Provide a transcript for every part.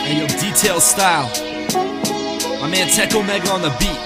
Hey yo, Detale style. My man Tech Omega on the beat.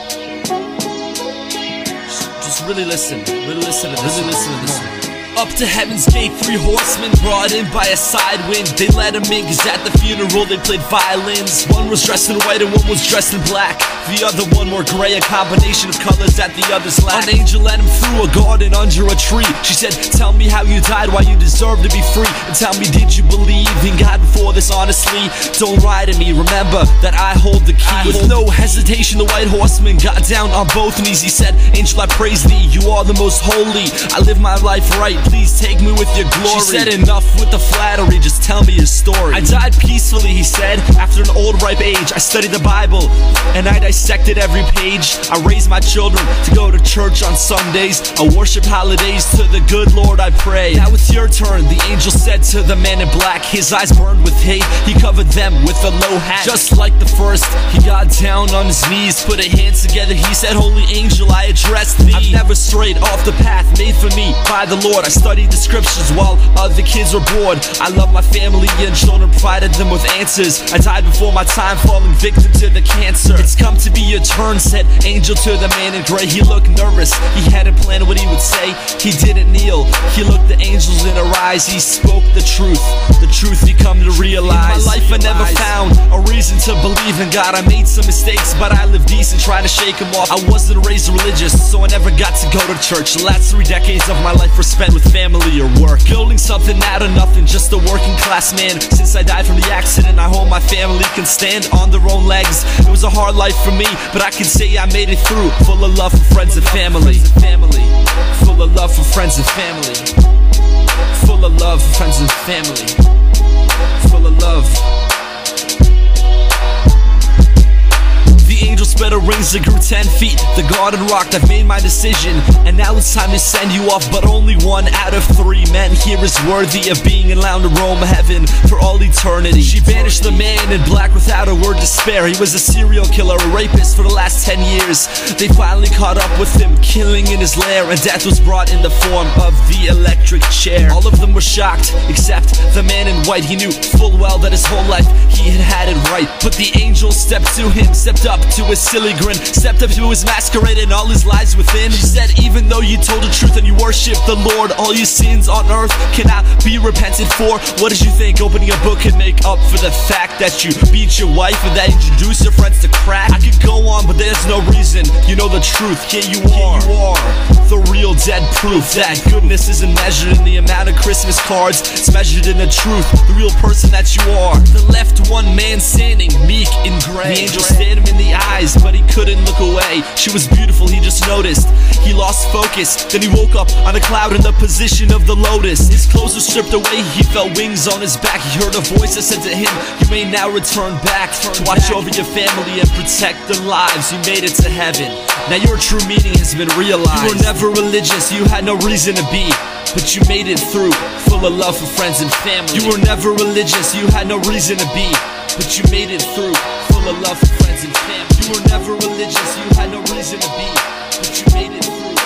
Just really listen. Really listen to this one. Up to heaven's gate, 3 horsemen brought in by a side wind. They let him in cause at the funeral they played violins. One was dressed in white and one was dressed in black. The other one more gray, a combination of colors that the others lack. An angel led him through a garden under a tree. She said, tell me how you died, why you deserve to be free. And tell me, did you believe in God before this honestly? Don't lie to me, remember that I hold the key. With no hesitation, the white horseman got down on both knees. He said, angel, I praise thee, you are the most holy. I live my life right, please take me with your glory. She said, enough with the flattery, just tell me your story. I died peacefully, he said, after an old ripe age. I studied the Bible, and I dissected every page. I raised my children to go to church on Sundays. I worship holidays, to the good Lord I pray. Now it's your turn, the angel said to the man in black. His eyes burned with hate, he covered them with a low hat. Just like the first, he got down on his knees, put his hands together, he said, holy angel, I address thee. I've never strayed off the path made for me by the Lord. I studied the scriptures while other kids were bored. I love my family and children, provided them with answers. I died before my time, falling victim to the cancer. It's come to be your turn, said angel to the man in gray. He looked nervous, he hadn't planned what he would say. He didn't kneel, he looked the angels in her eyes. He spoke the truth he come to realize. In my life I never found a reason to believe in God. I made some mistakes, but I lived decent, trying to shake them off. I wasn't raised religious, so I never got to go to church. The last 3 decades of my life were spent with family or work, building something out of nothing, just a working class man. Since I died from the accident, I hope my family can stand on their own legs. It was a hard life for me, but I can say I made it through. Full of love for friends and family. Full of love for friends and family. Full of love for friends and family. Full of love. The angel spread her wings that grew 10 feet. The garden rocked, I've made my decision, and now it's time to send you off. But only 1 out of 3 men here is worthy of being allowed to roam heaven for all eternity. She banished the man in black without a word to spare. He was a serial killer, a rapist for the last 10 years. They finally caught up with him, killing in his lair, and death was brought in the form of the electric chair. All of them were shocked, except the man in white. He knew full well that his whole life he had had it right. But the angel stepped to him, stepped up to his silly grin, stepped up to his masquerade and all his lies within. She said, even though you told the truth and you worship the Lord, all your sins on earth cannot be repented for. What did you think opening a book could make up for the fact that you beat your wife and that you introduced your friends to crack? I could go on, but there's no reason. You know the truth, here you are. The real dead proof that goodness isn't measured in the amount of Christmas cards. It's measured in the truth, the real person that you are. The left one man standing, meek and gray. The angel stared him in the eyes, but he couldn't look away. She was beautiful, he just noticed. He lost focus, then he woke up on a cloud in the position of the lotus. His clothes were stripped away, he felt wings on his back. He heard a voice that said to him, you may now return back to watch over your family and protect their lives. You made it to heaven, now your true meaning has been realized. You were never religious, you had no reason to be, but you made it through, full of love for friends and family. You were never religious, you had no reason to be, but you made it through, full of love for friends and family. You were never religious, you had no reason to be, but you made it through.